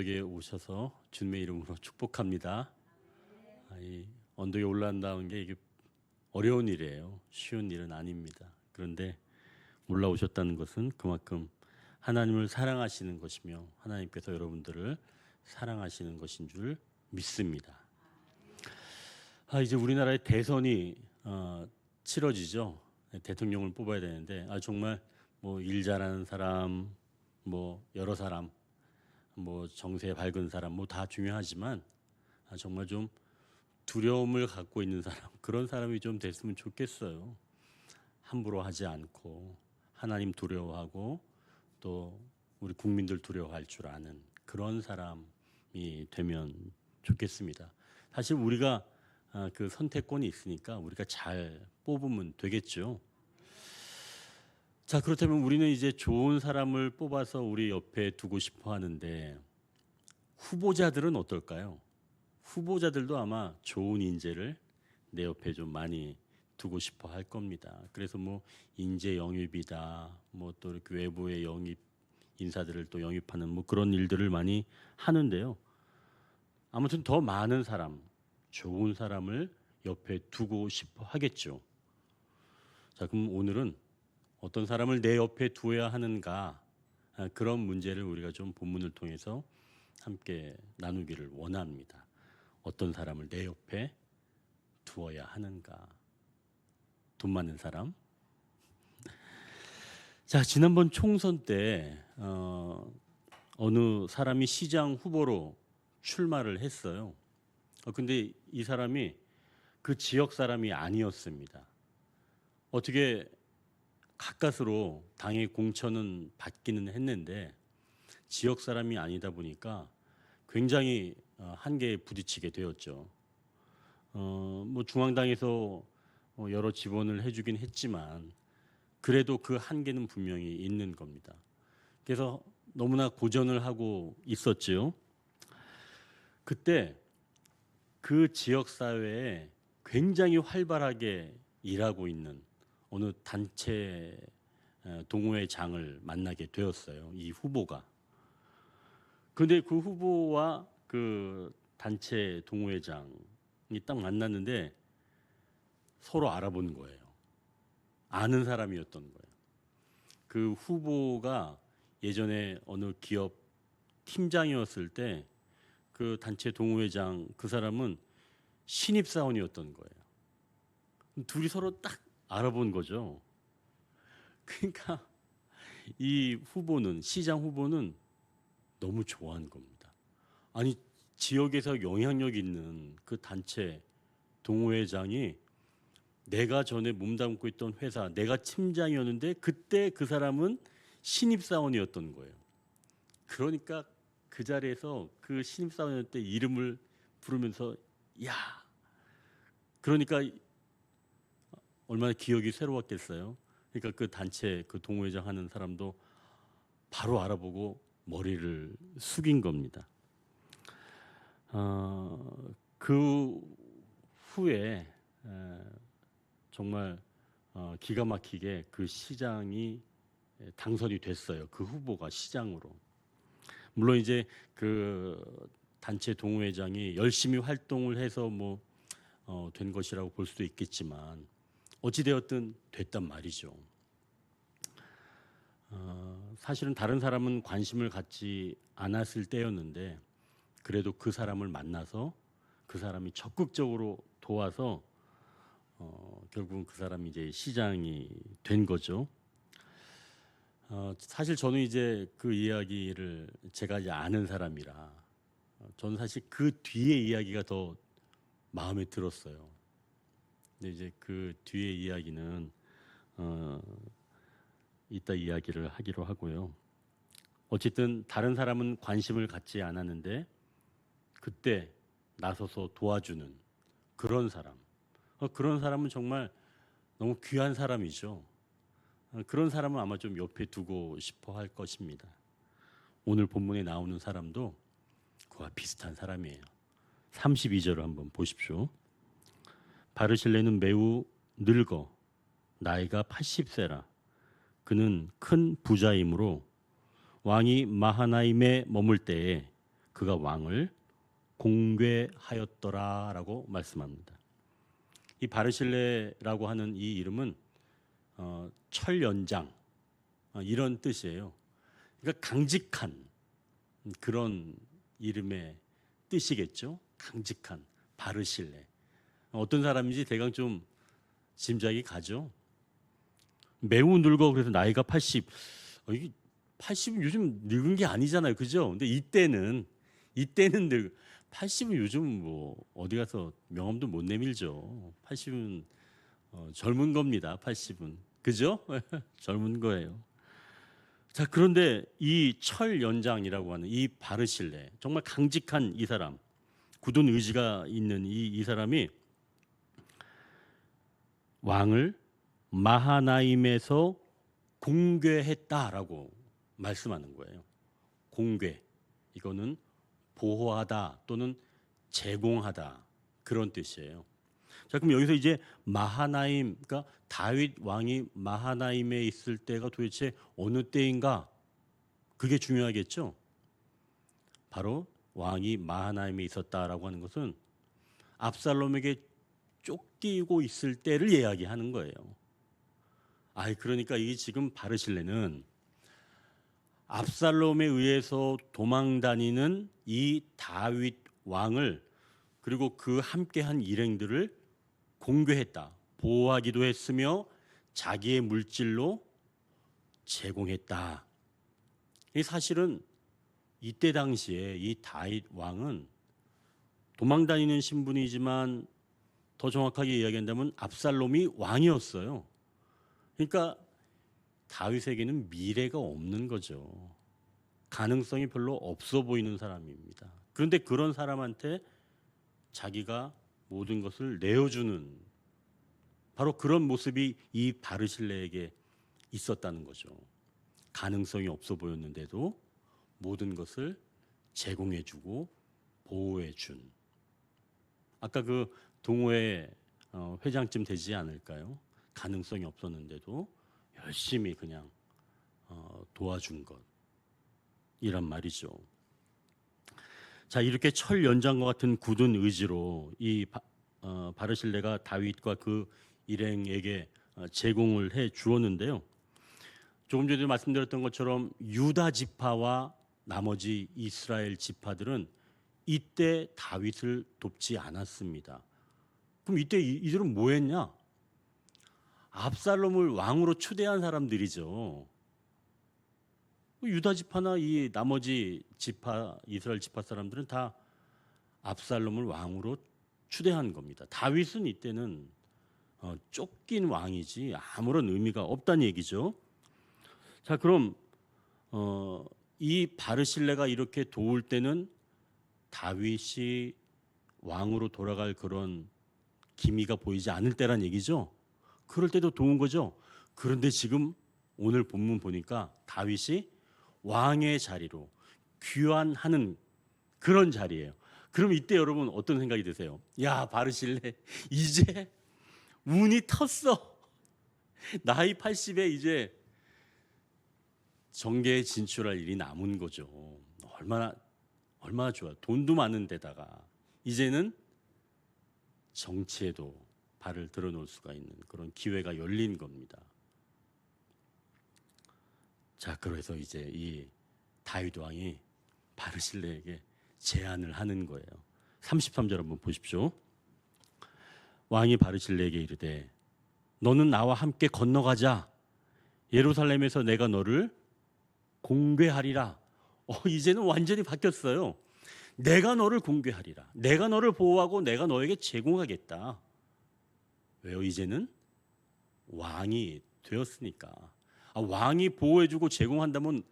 언덕에 오셔서 주님의 이름으로 축복합니다. 이 언덕에 올라간다는 게 이게 어려운 일이에요. 쉬운 일은 아닙니다. 그런데 올라오셨다는 것은 그만큼 하나님을 사랑하시는 것이며 하나님께서 여러분들을 사랑하시는 것인 줄 믿습니다. 이제 우리나라의 대선이 치러지죠. 대통령을 뽑아야 되는데 정말 뭐 일 잘하는 사람, 뭐 여러 사람, 뭐 정세 밝은 사람 뭐 다 중요하지만 정말 좀 두려움을 갖고 있는 사람, 그런 사람이 좀 됐으면 좋겠어요. 함부로 하지 않고 하나님 두려워하고 또 우리 국민들 두려워할 줄 아는 그런 사람이 되면 좋겠습니다. 사실 우리가 그 선택권이 있으니까 우리가 잘 뽑으면 되겠죠. 자, 그렇다면 우리는 이제 좋은 사람을 뽑아서 우리 옆에 두고 싶어 하는데 후보자들은 어떨까요? 후보자들도 아마 좋은 인재를 내 옆에 좀 많이 두고 싶어 할 겁니다. 그래서 뭐 인재 영입이다, 뭐 또 이렇게 외부의 영입 인사들을 또 영입하는 뭐 그런 일들을 많이 하는데요. 아무튼 더 많은 사람, 좋은 사람을 옆에 두고 싶어 하겠죠. 자, 그럼 오늘은 어떤 사람을 내 옆에 두어야 하는가, 그런 문제를 우리가 좀 본문을 통해서 함께 나누기를 원합니다. 어떤 사람을 내 옆에 두어야 하는가. 돈 많은 사람. 자, 지난번 총선 때 어느 사람이 시장 후보로 출마를 했어요. 근데 이 사람이 그 지역 사람이 아니었습니다. 어떻게 가까스로 당의 공천은 받기는 했는데 지역 사람이 아니다 보니까 굉장히 한계에 부딪히게 되었죠. 뭐 중앙당에서 여러 지원을 해주긴 했지만 그래도 그 한계는 분명히 있는 겁니다. 그래서 너무나 고전을 하고 있었죠. 그때 그 지역 사회에 굉장히 활발하게 일하고 있는 어느 단체 동호회장을 만나게 되었어요. 이 후보가. 그런데 그 후보와 그 단체 동호회장이 딱 만났는데 서로 알아본 거예요. 아는 사람이었던 거예요. 그 후보가 예전에 어느 기업 팀장이었을 때 그 단체 동호회장 그 사람은 신입사원이었던 거예요. 둘이 서로 딱 알아본 거죠. 그러니까 이 후보는, 시장 후보는 너무 좋아한 겁니다. 아니, 지역에서 영향력 있는 그 단체 동호회장이 내가 전에 몸담고 있던 회사, 내가 팀장이었는데 그때 그 사람은 신입사원이었던 거예요. 그러니까 그 자리에서 그 신입사원이었을 때 이름을 부르면서 야, 그러니까 얼마나 기억이 새로웠겠어요. 그러니까 그 단체 그 동호회장 하는 사람도 바로 알아보고 머리를 숙인 겁니다. 그 후에 정말 기가 막히게 그 시장이 당선이 됐어요. 그 후보가 시장으로. 물론 이제 그 단체 동호회장이 열심히 활동을 해서 뭐 된 것이라고 볼 수도 있겠지만 어찌되었든 됐단 말이죠. 사실은 다른 사람은 관심을 갖지 않았을 때였는데 그래도 그 사람을 만나서 그 사람이 적극적으로 도와서 결국은 그 사람이 이제 시장이 된 거죠. 사실 저는 이제 그 이야기를 제가 이제 아는 사람이라 저는 사실 그 뒤의 이야기가 더 마음에 들었어요. 근데 이제 그 뒤의 이야기는 이따 이야기를 하기로 하고요. 어쨌든 다른 사람은 관심을 갖지 않았는데 그때 나서서 도와주는 그런 사람. 그런 사람은 정말 너무 귀한 사람이죠. 그런 사람은 아마 좀 옆에 두고 싶어 할 것입니다. 오늘 본문에 나오는 사람도 그와 비슷한 사람이에요. 32절을 한번 보십시오. 바르실레는 매우 늙어 나이가 80세라. 그는 큰 부자이므로 왕이 마하나임에 머물 때에 그 그가 왕을 공궤하였더라라고 말씀합니다. 이 바르실레라고 하는 이 이름은 철연장 이런 뜻이에요. 그러니까 강직한 그런 이름의 뜻이겠죠. 강직한 바르실레. 어떤 사람인지 대강 좀 짐작이 가죠. 매우 늙어 그래서 나이가 80. 이게 80은 요즘 늙은 게 아니잖아요, 그죠? 근데 이때는 80은 요즘 뭐 어디 가서 명함도 못 내밀죠. 80은 젊은 겁니다. 80은 그죠? 젊은 거예요. 자, 그런데 이 철연장이라고 하는 이 바르실레, 정말 강직한 이 사람, 굳은 의지가 있는 이 사람이 왕을 마하나임에서 공궤했다라고 말씀하는 거예요. 공궤, 이거는 보호하다 또는 제공하다 그런 뜻이에요. 자, 그럼 여기서 이제 마하나임, 그러니까 다윗 왕이 마하나임에 있을 때가 도대체 어느 때인가? 그게 중요하겠죠. 바로 왕이 마하나임에 있었다라고 하는 것은 압살롬에게 쫓기고 있을 때를 이야기하는 거예요. 그러니까 이 지금 바르실레는 압살롬에 의해서 도망다니는 이 다윗 왕을 그리고 그 함께한 일행들을 공궤했다. 보호하기도 했으며 자기의 물질로 제공했다. 이 사실은 이때 당시에 이 다윗 왕은 도망다니는 신분이지만 더 정확하게 이야기한다면 압살롬이 왕이었어요. 그러니까 다윗에게는 미래가 없는 거죠. 가능성이 별로 없어 보이는 사람입니다. 그런데 그런 사람한테 자기가 모든 것을 내어주는 바로 그런 모습이 이 바르실레에게 있었다는 거죠. 가능성이 없어 보였는데도 모든 것을 제공해주고 보호해준. 아까 그 동호회 회장쯤 되지 않을까요? 가능성이 없었는데도 열심히 그냥 도와준 것 이란 말이죠. 자, 이렇게 철연장과 같은 굳은 의지로 이 바르실레가 다윗과 그 일행에게 제공을 해 주었는데요. 조금 전에 말씀드렸던 것처럼 유다 지파와 나머지 이스라엘 지파들은 이때 다윗을 돕지 않았습니다. 그럼 이때 이들은 뭐 했냐? 압살롬을 왕으로 추대한 사람들이죠. 유다 지파나 이 나머지 지파, 이스라엘 지파 사람들은 다 압살롬을 왕으로 추대한 겁니다. 다윗은 이때는 쫓긴 왕이지 아무런 의미가 없다는 얘기죠. 자, 그럼 이 바르실레가 이렇게 도울 때는 다윗이 왕으로 돌아갈 그런 기미가 보이지 않을 때란 얘기죠. 그럴 때도 도운 거죠. 그런데 지금 오늘 본문 보니까 다윗이 왕의 자리로 귀환하는 그런 자리예요. 그럼 이때 여러분 어떤 생각이 드세요? 야, 바르실레 이제 운이 텄어. 나이 80에 이제 정계에 진출할 일이 남은 거죠. 얼마나 좋아. 돈도 많은 데다가 이제는 정치에도 발을 들어놓을 수가 있는 그런 기회가 열린 겁니다. 자, 그래서 이제 이 다윗 왕이 바르실레에게 제안을 하는 거예요. 33절 한번 보십시오. 왕이 바르실레에게 이르되 너는 나와 함께 건너가자. 예루살렘에서 내가 너를 공궤하리라. 이제는 완전히 바뀌었어요. 내가 너를 공궤하리라. 내가 너를 보호하고 내가 너에게 제공하겠다. 왜요? 이제는 왕이 되었으니까. 왕이 보호해주고 제공한다면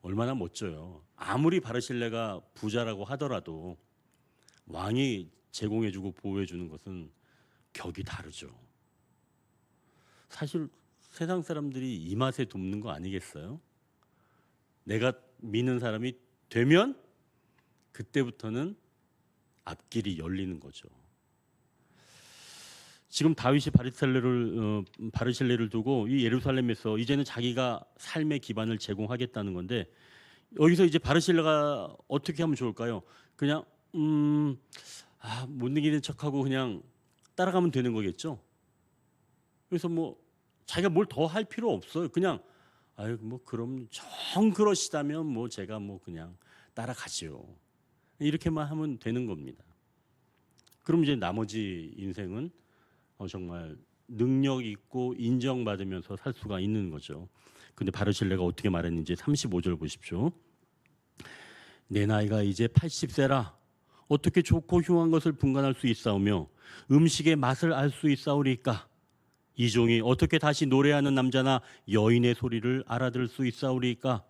얼마나 멋져요. 아무리 바르실레가 부자라고 하더라도 왕이 제공해주고 보호해주는 것은 격이 다르죠. 사실 세상 사람들이 이 맛에 돕는 거 아니겠어요? 내가 믿는 사람이 되면 그때부터는 앞길이 열리는 거죠. 지금 다윗이 바르실레를 두고 이 예루살렘에서 이제는 자기가 삶의 기반을 제공하겠다는 건데 여기서 이제 바르실레가 어떻게 하면 좋을까요? 그냥 못 이기는 척하고 그냥 따라가면 되는 거겠죠. 그래서 뭐 자기가 뭘 더 할 필요 없어요. 그냥 아유 뭐 그럼 정 그러시다면 뭐 제가 뭐 그냥 따라가지요. 이렇게만 하면 되는 겁니다. 그럼 이제 나머지 인생은 정말 능력 있고 인정받으면서 살 수가 있는 거죠. 근데 바르실레가 어떻게 말했는지 35절 보십시오. 내 나이가 이제 80세라 어떻게 좋고 흉한 것을 분간할 수 있사오며 음식의 맛을 알 수 있사오리까? 이 종이 어떻게 다시 노래하는 남자나 여인의 소리를 알아들을 수 있사오리까?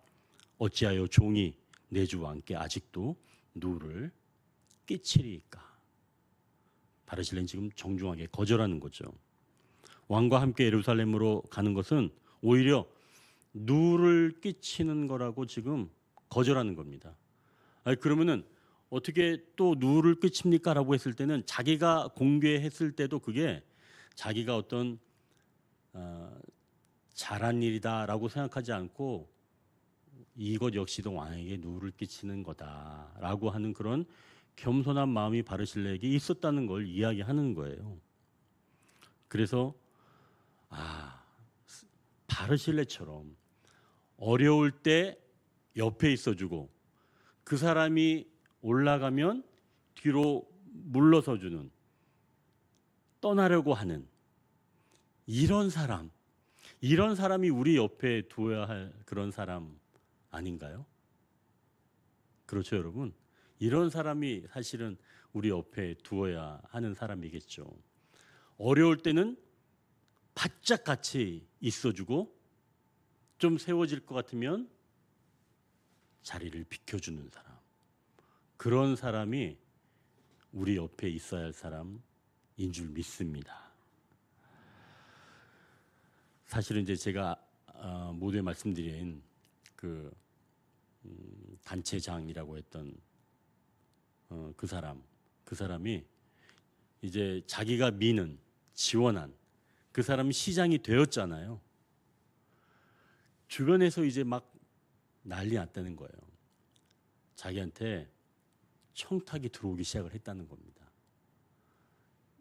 어찌하여 종이 내 주 왕께 아직도 누를 끼치리까? 바르실레는 지금 정중하게 거절하는 거죠. 왕과 함께 예루살렘으로 가는 것은 오히려 누를 끼치는 거라고 지금 거절하는 겁니다. 아니 그러면은 어떻게 또 누를 끼칩니까라고 했을 때는 자기가 공개했을 때도 그게 자기가 어떤 잘한 일이다라고 생각하지 않고 이것 역시도 왕에게 누를 끼치는 거다라고 하는 그런 겸손한 마음이 바르실레에게 있었다는 걸 이야기하는 거예요. 그래서 바르실레처럼 어려울 때 옆에 있어주고 그 사람이 올라가면 뒤로 물러서주는 떠나려고 하는 이런 사람이 우리 옆에 두어야 할 그런 사람 아닌가요? 그렇죠, 여러분. 이런 사람이 사실은 우리 옆에 두어야 하는 사람이겠죠. 어려울 때는 바짝 같이 있어주고 좀 세워질 것 같으면 자리를 비켜주는 사람. 그런 사람이 우리 옆에 있어야 할 사람인 줄 믿습니다. 사실은 이제 제가 모두에 말씀드린 그 단체장이라고 했던 그 사람이 이제 자기가 미는 지원한 그 사람이 시장이 되었잖아요. 주변에서 이제 막 난리 났다는 거예요. 자기한테 청탁이 들어오기 시작을 했다는 겁니다.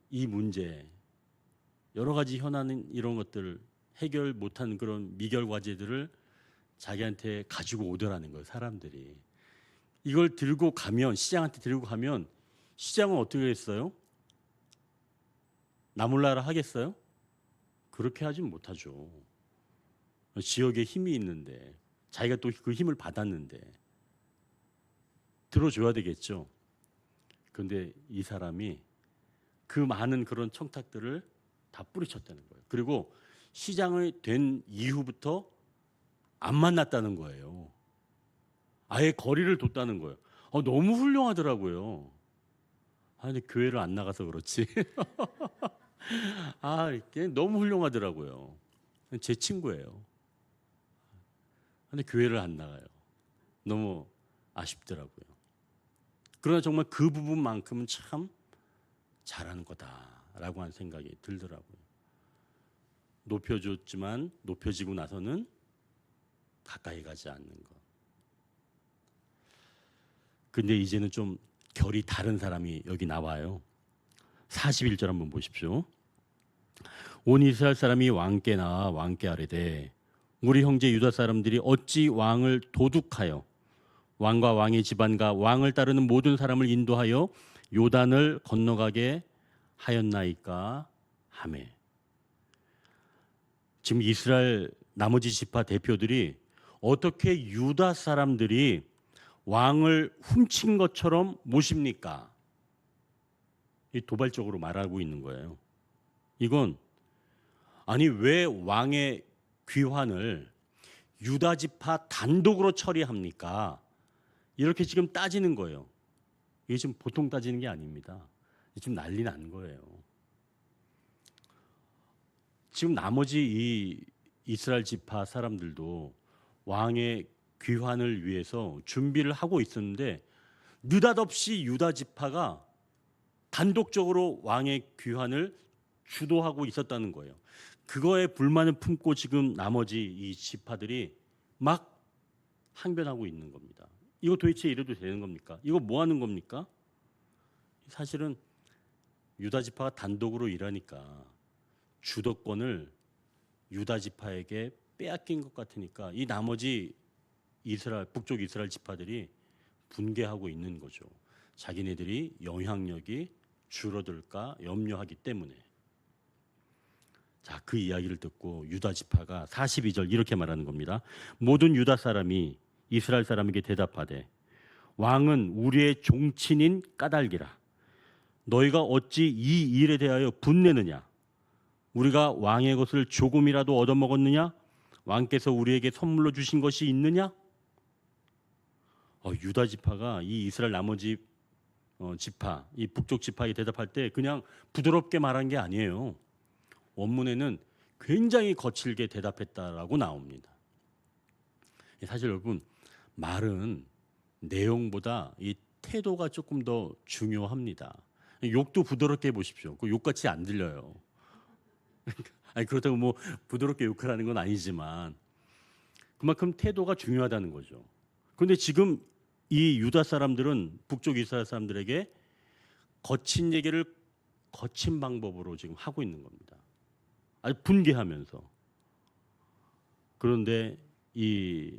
이 문제, 여러 가지 현안 이런 것들 해결 못한 그런 미결 과제들을 자기한테 가지고 오더라는 거예요. 사람들이. 이걸 들고 가면, 시장한테 들고 가면 시장은 어떻게 했어요? 나 몰라라 하겠어요? 그렇게 하진 못하죠. 지역에 힘이 있는데 자기가 또 그 힘을 받았는데 들어줘야 되겠죠. 그런데 이 사람이 그 많은 그런 청탁들을 다 뿌리쳤다는 거예요. 그리고 시장이 된 이후부터 안 만났다는 거예요. 아예 거리를 뒀다는 거예요. 너무 훌륭하더라고요. 근데 교회를 안 나가서 그렇지. 이게 너무 훌륭하더라고요. 제 친구예요. 근데 교회를 안 나가요. 너무 아쉽더라고요. 그러나 정말 그 부분만큼은 참 잘하는 거다라고 하는 생각이 들더라고요. 높여줬지만 높여지고 나서는 가까이 가지 않는 것. 근데 이제는 좀 결이 다른 사람이 여기 나와요. 41절 한번 보십시오. 온 이스라엘 사람이 왕께 나와 왕께 아뢰되 우리 형제 유다 사람들이 어찌 왕을 도둑하여 왕과 왕의 집안과 왕을 따르는 모든 사람을 인도하여 요단을 건너가게 하였나이까 하매. 지금 이스라엘 나머지 지파 대표들이 어떻게 유다 사람들이 왕을 훔친 것처럼 모십니까? 이 도발적으로 말하고 있는 거예요. 이건 왜 왕의 귀환을 유다 지파 단독으로 처리합니까? 이렇게 지금 따지는 거예요. 이게 지금 보통 따지는 게 아닙니다. 지금 난리 난 거예요. 지금 나머지 이 이스라엘 지파 사람들도 왕의 귀환을 위해서 준비를 하고 있었는데 느닷없이 유다 지파가 단독적으로 왕의 귀환을 주도하고 있었다는 거예요. 그거에 불만을 품고 지금 나머지 이 지파들이 막 항변하고 있는 겁니다. 이거 도대체 이래도 되는 겁니까? 이거 뭐 하는 겁니까? 사실은 유다 지파가 단독으로 일하니까 주도권을 유다 지파에게 빼앗긴 것 같으니까 이 나머지 이스라엘 북쪽 이스라엘 지파들이 분개하고 있는 거죠. 자기네들이 영향력이 줄어들까 염려하기 때문에. 자, 그 이야기를 듣고 유다 지파가 42절 이렇게 말하는 겁니다. 모든 유다 사람이 이스라엘 사람에게 대답하되 왕은 우리의 종친인 까닭이라. 너희가 어찌 이 일에 대하여 분내느냐? 우리가 왕의 것을 조금이라도 얻어먹었느냐? 왕께서 우리에게 선물로 주신 것이 있느냐? 유다 지파가 이 이스라엘 나머지 지파, 이 북쪽 지파에 대답할 때 그냥 부드럽게 말한 게 아니에요. 원문에는 굉장히 거칠게 대답했다라고 나옵니다. 사실 여러분, 말은 내용보다 이 태도가 조금 더 중요합니다. 욕도 부드럽게 해보십시오. 그 욕같이 안 들려요. 아니, 그렇다고 뭐 부드럽게 욕하라는 건 아니지만 그만큼 태도가 중요하다는 거죠. 그런데 지금 이 유다 사람들은 북쪽 이스라엘 사람들에게 거친 얘기를 거친 방법으로 지금 하고 있는 겁니다. 아주 분개하면서. 그런데 이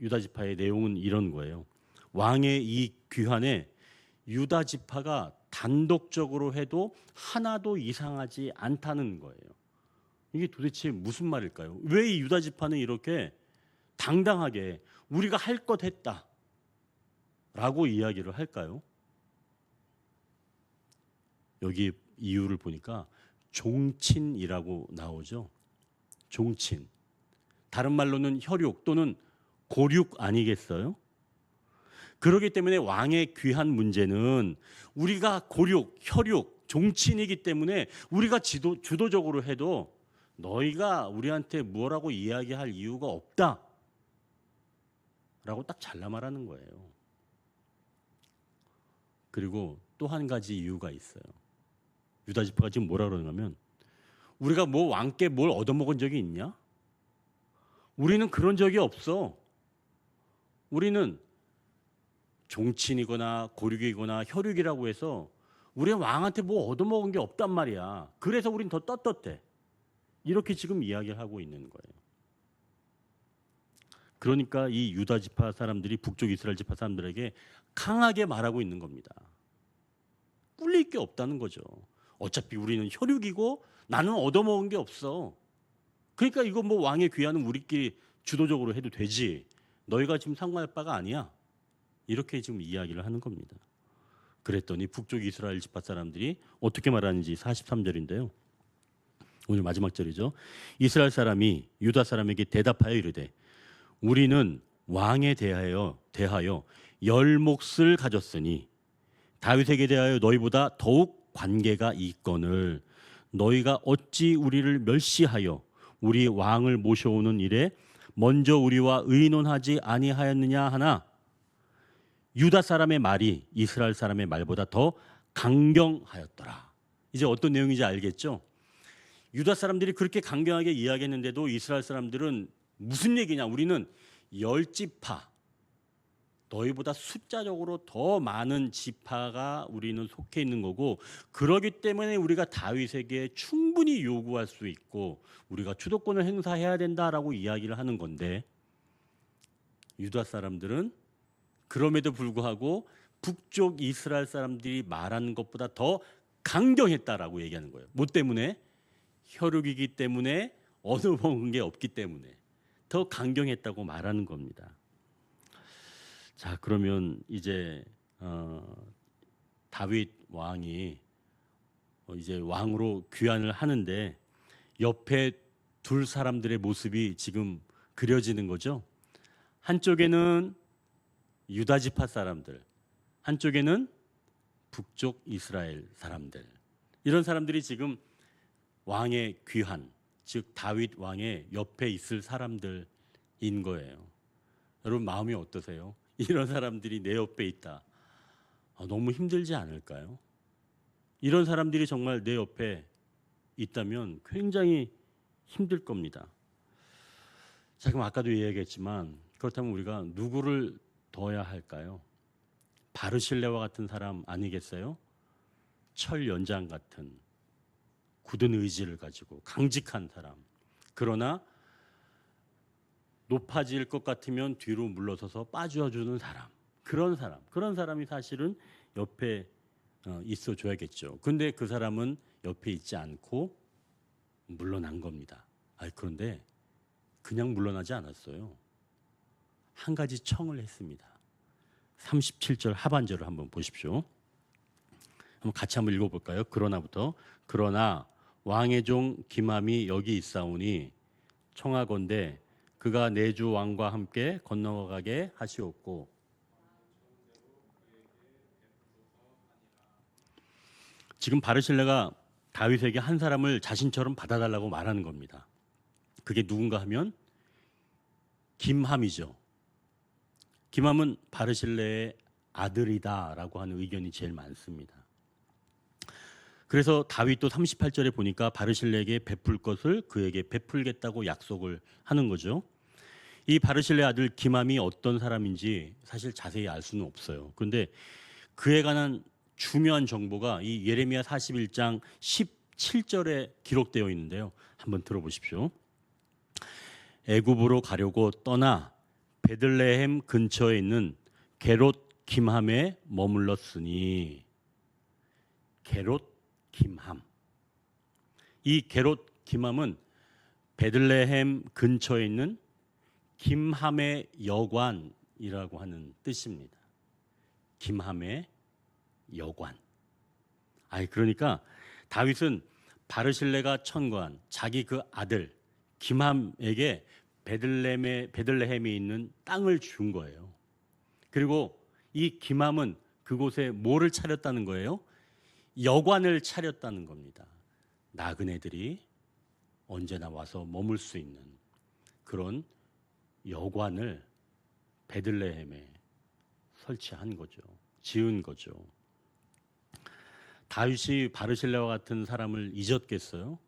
유다 지파의 내용은 이런 거예요. 왕의 이 귀환에 유다 지파가 단독적으로 해도 하나도 이상하지 않다는 거예요. 이게 도대체 무슨 말일까요? 왜 이 유다 지파는 이렇게 당당하게 우리가 할 것 했다라고 이야기를 할까요? 여기 이유를 보니까 종친이라고 나오죠. 종친. 다른 말로는 혈육 또는 고륙 아니겠어요? 그렇기 때문에 왕의 귀한 문제는 우리가 고륙, 혈육, 종친이기 때문에 우리가 주도적으로 해도 너희가 우리한테 뭐라고 이야기할 이유가 없다 라고 딱 잘라 말하는 거예요. 그리고 또 한 가지 이유가 있어요. 유다 지파가 지금 뭐라 그러냐면 우리가 뭐 왕께 뭘 얻어먹은 적이 있냐? 우리는 그런 적이 없어. 우리는 종친이거나 고륙이거나 혈육이라고 해서 우리 왕한테 뭐 얻어먹은 게 없단 말이야. 그래서 우린 더 떳떳해. 이렇게 지금 이야기를 하고 있는 거예요. 그러니까 이 유다 지파 사람들이 북쪽 이스라엘 지파 사람들에게 강하게 말하고 있는 겁니다. 꿀릴 게 없다는 거죠. 어차피 우리는 혈육이고 나는 얻어먹은 게 없어. 그러니까 이거 뭐 왕의 귀환은 우리끼리 주도적으로 해도 되지. 너희가 지금 상관할 바가 아니야. 이렇게 지금 이야기를 하는 겁니다. 그랬더니 북쪽 이스라엘 지파 사람들이 어떻게 말하는지 43절인데요. 오늘 마지막 절이죠. 이스라엘 사람이 유다 사람에게 대답하여 이르되 우리는 왕에 대하여 열 몫을 가졌으니 다윗에게 대하여 너희보다 더욱 관계가 있거늘 너희가 어찌 우리를 멸시하여 우리 왕을 모셔오는 일에 먼저 우리와 의논하지 아니하였느냐 하나 유다 사람의 말이 이스라엘 사람의 말보다 더 강경하였더라. 이제 어떤 내용인지 알겠죠? 유다 사람들이 그렇게 강경하게 이야기했는데도 이스라엘 사람들은 무슨 얘기냐? 우리는 10지파, 너희보다 숫자적으로 더 많은 지파가 우리는 속해 있는 거고 그러기 때문에 우리가 다윗에게 충분히 요구할 수 있고 우리가 주도권을 행사해야 된다라고 이야기를 하는 건데 유다 사람들은 그럼에도 불구하고 북쪽 이스라엘 사람들이 말하는 것보다 더 강경했다라고 얘기하는 거예요. 뭐 때문에? 혈육이기 때문에 얻어먹은 게 없기 때문에 더 강경했다고 말하는 겁니다. 자, 그러면 이제 다윗 왕이 이제 왕으로 귀환을 하는데 옆에 둘 사람들의 모습이 지금 그려지는 거죠. 한쪽에는 유다 지파 사람들, 한쪽에는 북쪽 이스라엘 사람들. 이런 사람들이 지금 왕의 귀환, 즉 다윗 왕의 옆에 있을 사람들인 거예요. 여러분 마음이 어떠세요? 이런 사람들이 내 옆에 있다. 너무 힘들지 않을까요? 이런 사람들이 정말 내 옆에 있다면 굉장히 힘들 겁니다. 자, 그럼 아까도 이야기했지만 그렇다면 우리가 누구를 둬야 할까요? 바르실레와 같은 사람 아니겠어요? 철 연장 같은 굳은 의지를 가지고 강직한 사람. 그러나 높아질 것 같으면 뒤로 물러서서 빠져주는 사람. 그런 사람이 사실은 옆에 있어줘야겠죠. 근데 그 사람은 옆에 있지 않고 물러난 겁니다. 그런데 그냥 물러나지 않았어요. 한 가지 청을 했습니다. 37절 하반절을 한번 보십시오. 한번 같이 한번 읽어볼까요? 그러나 왕의 종 기맘이 여기 있사오니 청하건대 그가 내 주 왕과 함께 건너가게 하시옵고. 지금 바르실레가 다윗에게 한 사람을 자신처럼 받아달라고 말하는 겁니다. 그게 누군가 하면 김함이죠. 김함은 바르실레의 아들이다라고 하는 의견이 제일 많습니다. 그래서 다윗도 38절에 보니까 바르실레에게 베풀 것을 그에게 베풀겠다고 약속을 하는 거죠. 이 바르실레 아들 김함이 어떤 사람인지 사실 자세히 알 수는 없어요. 그런데 그에 관한 중요한 정보가 이 예레미야 41장 17절에 기록되어 있는데요. 한번 들어보십시오. 애굽으로 가려고 떠나 베들레헴 근처에 있는 게롯 김함에 머물렀으니. 게롯 김함. 이 게롯 김함은 베들레헴 근처에 있는 김함의 여관이라고 하는 뜻입니다. 김함의 여관. 그러니까 다윗은 바르실레가 천거한 자기 그 아들 김함에게 베들레헴에 있는 땅을 준 거예요. 그리고 이 김함은 그곳에 뭐를 차렸다는 거예요? 여관을 차렸다는 겁니다. 나그네들이 언제나 와서 머물 수 있는 그런 여관을 베들레헴에 설치한 거죠. 지은 거죠. 다윗이 바르실레와 같은 사람을 잊었겠어요?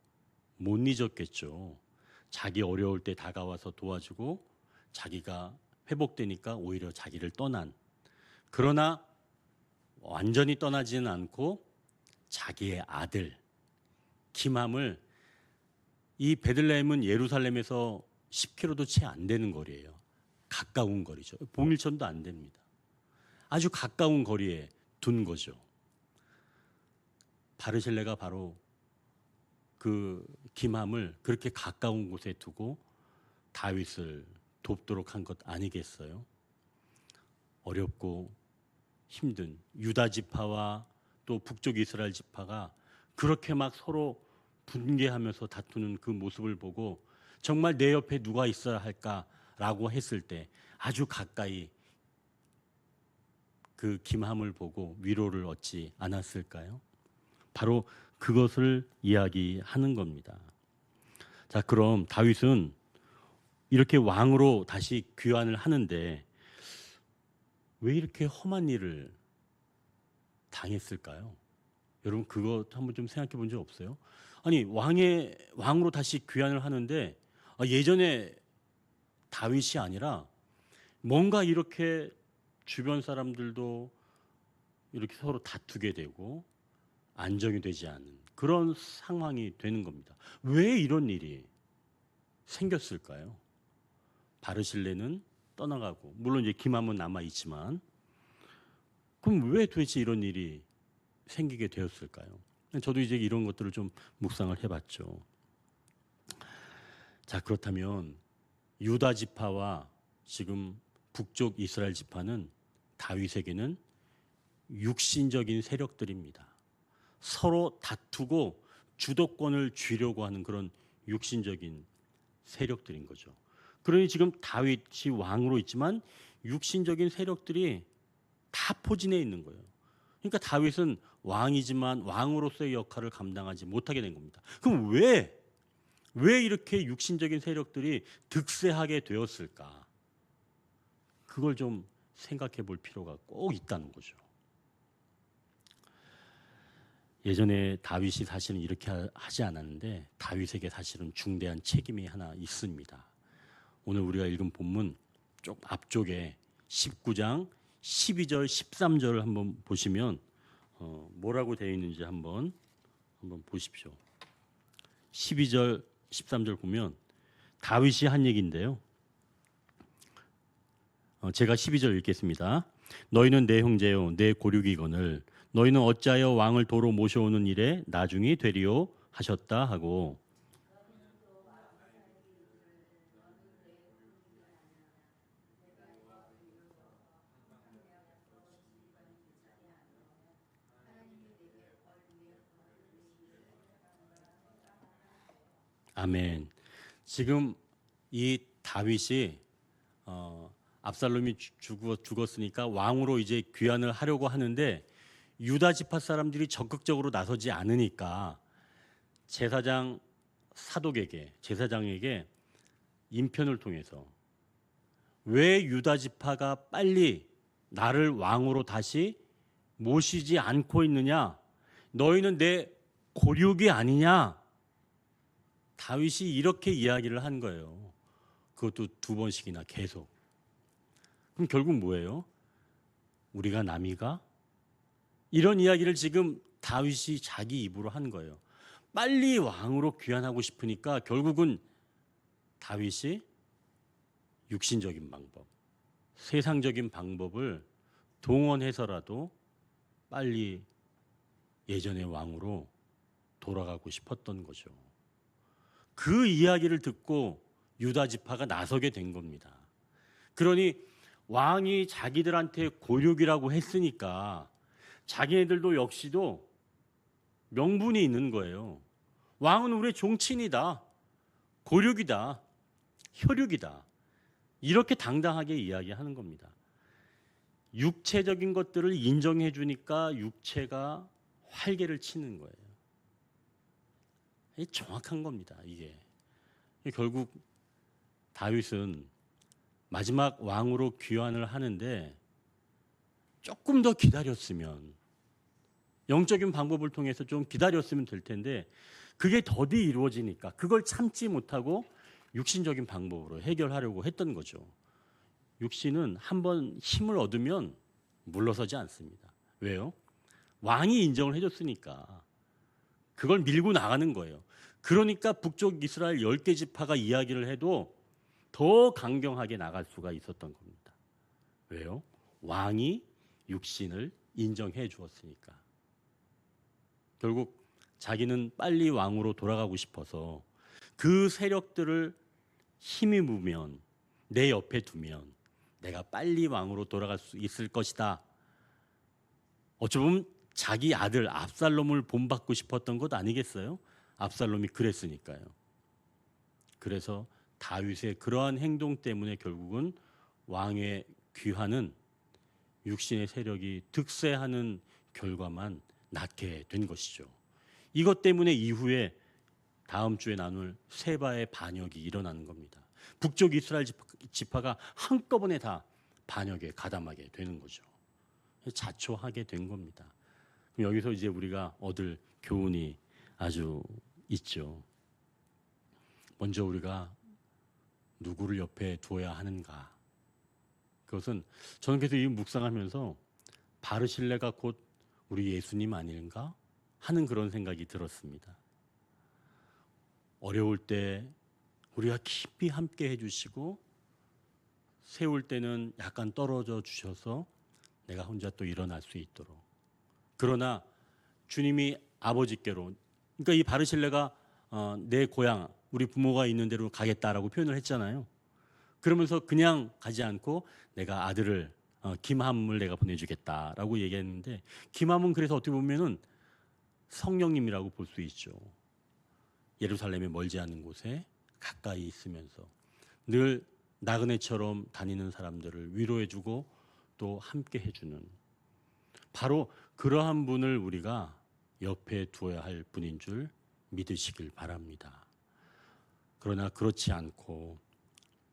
못 잊었겠죠. 자기 어려울 때 다가와서 도와주고 자기가 회복되니까 오히려 자기를 떠난. 그러나 완전히 떠나지는 않고 자기의 아들 김함을, 이 베들레헴은 예루살렘에서 10km도 채 안 되는 거리예요. 가까운 거리죠. 봉일천도 안 됩니다. 아주 가까운 거리에 둔 거죠. 바르실레가 바로 그 김함을 그렇게 가까운 곳에 두고 다윗을 돕도록 한 것 아니겠어요? 어렵고 힘든 유다 지파와 또 북쪽 이스라엘 지파가 그렇게 막 서로 분개하면서 다투는 그 모습을 보고 정말 내 옆에 누가 있어야 할까라고 했을 때 아주 가까이 그 김함을 보고 위로를 얻지 않았을까요? 바로 그것을 이야기하는 겁니다. 자, 그럼 다윗은 이렇게 왕으로 다시 귀환을 하는데 왜 이렇게 험한 일을 당했을까요? 여러분 그거 한번 좀 생각해 본 적 없어요? 아니 왕으로 다시 귀환을 하는데 예전에 다윗이 아니라 뭔가 이렇게 주변 사람들도 이렇게 서로 다투게 되고 안정이 되지 않은 그런 상황이 되는 겁니다. 왜 이런 일이 생겼을까요? 바르실레는 떠나가고 물론 이제 김함은 남아 있지만 그럼 왜 도대체 이런 일이 생기게 되었을까요? 저도 이제 이런 것들을 좀 묵상을 해봤죠. 자, 그렇다면 유다 지파와 지금 북쪽 이스라엘 지파는 다윗에게는 육신적인 세력들입니다. 서로 다투고 주도권을 쥐려고 하는 그런 육신적인 세력들인 거죠. 그러니 지금 다윗이 왕으로 있지만 육신적인 세력들이 다 포진해 있는 거예요. 그러니까 다윗은 왕이지만 왕으로서의 역할을 감당하지 못하게 된 겁니다. 그럼 왜 이렇게 육신적인 세력들이 득세하게 되었을까? 그걸 좀 생각해 볼 필요가 꼭 있다는 거죠. 예전에 다윗이 사실은 이렇게 하지 않았는데 다윗에게 사실은 중대한 책임이 하나 있습니다. 오늘 우리가 읽은 본문 쪽 앞쪽에 19장 12절 13절을 한번 보시면 뭐라고 되어 있는지 한번 보십시오. 12절 13절 보면 다윗이 한 얘기인데요. 제가 12절 읽겠습니다. 너희는 내 형제요 내 고륙이거늘 너희는 어찌하여 왕을 도로 모셔오는 일에 나중이 되리요 하셨다 하고, 아멘. 지금 이 다윗이 압살롬이 죽었으니까 왕으로 이제 귀환을 하려고 하는데 유다 지파 사람들이 적극적으로 나서지 않으니까 제사장에게 인편을 통해서 왜 유다 지파가 빨리 나를 왕으로 다시 모시지 않고 있느냐? 너희는 내 고륙이 아니냐? 다윗이 이렇게 이야기를 한 거예요. 그것도 2번씩이나 계속. 그럼 결국 뭐예요? 우리가 남이가? 이런 이야기를 지금 다윗이 자기 입으로 한 거예요. 빨리 왕으로 귀환하고 싶으니까 결국은 다윗이 육신적인 방법, 세상적인 방법을 동원해서라도 빨리 예전의 왕으로 돌아가고 싶었던 거죠. 그 이야기를 듣고 유다 지파가 나서게 된 겁니다. 그러니 왕이 자기들한테 고륙이라고 했으니까 자기네들도 역시도 명분이 있는 거예요. 왕은 우리의 종친이다, 고륙이다, 혈육이다, 이렇게 당당하게 이야기하는 겁니다. 육체적인 것들을 인정해 주니까 육체가 활개를 치는 거예요. 이게 정확한 겁니다. 이게 결국 다윗은 마지막 왕으로 귀환을 하는데 조금 더 기다렸으면, 영적인 방법을 통해서 좀 기다렸으면 될 텐데 그게 더디 이루어지니까 그걸 참지 못하고 육신적인 방법으로 해결하려고 했던 거죠. 육신은 한번 힘을 얻으면 물러서지 않습니다. 왜요? 왕이 인정을 해줬으니까 그걸 밀고 나가는 거예요. 그러니까 북쪽 이스라엘 10개 지파가 이야기를 해도 더 강경하게 나갈 수가 있었던 겁니다. 왜요? 왕이 육신을 인정해 주었으니까. 결국 자기는 빨리 왕으로 돌아가고 싶어서 그 세력들을 힘입으면, 내 옆에 두면 내가 빨리 왕으로 돌아갈 수 있을 것이다. 어쩌면 자기 아들 압살롬을 본받고 싶었던 것 아니겠어요? 압살롬이 그랬으니까요. 그래서 다윗의 그러한 행동 때문에 결국은 왕의 귀환은 육신의 세력이 득세하는 결과만 낳게 된 것이죠. 이것 때문에 이후에 다음 주에 나눌 세바의 반역이 일어나는 겁니다. 북쪽 이스라엘 지파가 한꺼번에 다 반역에 가담하게 되는 거죠. 자초하게 된 겁니다. 여기서 이제 우리가 얻을 교훈이 아주 있죠. 먼저 우리가 누구를 옆에 두어야 하는가? 그것은 저는 계속 이 묵상하면서 바르실레가 곧 우리 예수님 아닌가 하는 그런 생각이 들었습니다. 어려울 때 우리가 깊이 함께 해주시고, 세울 때는 약간 떨어져 주셔서 내가 혼자 또 일어날 수 있도록. 그러나 주님이 아버지께로, 그러니까 이 바르실레가 내 고향, 우리 부모가 있는 데로 가겠다라고 표현을 했잖아요. 그러면서 그냥 가지 않고 내가 아들을 김함을 내가 보내주겠다라고 얘기했는데, 김함은 그래서 어떻게 보면은 성령님이라고 볼 수 있죠. 예루살렘에 멀지 않은 곳에 가까이 있으면서 늘 나그네처럼 다니는 사람들을 위로해주고 또 함께 해주는, 바로 그러한 분을 우리가 옆에 두어야 할 분인 줄 믿으시길 바랍니다. 그러나 그렇지 않고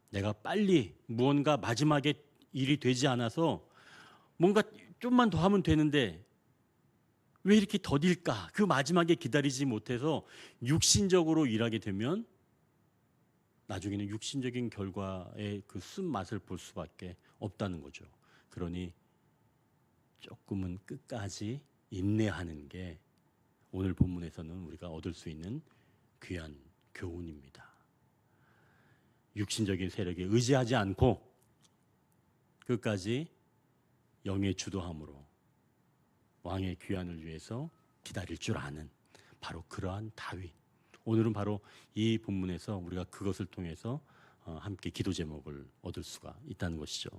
내가 빨리 무언가 마지막에 일이 되지 않아서 뭔가 좀만 더 하면 되는데 왜 이렇게 더딜까? 그 마지막에 기다리지 못해서 육신적으로 일하게 되면 나중에는 육신적인 결과의 그 쓴맛을 볼 수밖에 없다는 거죠. 그러니 조금은 끝까지 인내하는 게 오늘 본문에서는 우리가 얻을 수 있는 귀한 교훈입니다. 육신적인 세력에 의지하지 않고 끝까지 영의 주도함으로 왕의 귀환을 위해서 기다릴 줄 아는 바로 그러한 다윗. 오늘은 바로 이 본문에서 우리가 그것을 통해서 함께 기도 제목을 얻을 수가 있다는 것이죠.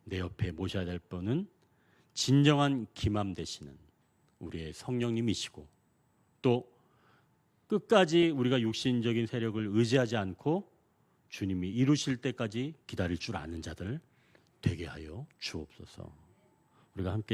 내 옆에 모셔야 될 분은 진정한 기맘 되시는 우리의 성령님이시고, 또 끝까지 우리가 육신적인 세력을 의지하지 않고 주님이 이루실 때까지 기다릴 줄 아는 자들 되게 하여 주옵소서. 우리가 함께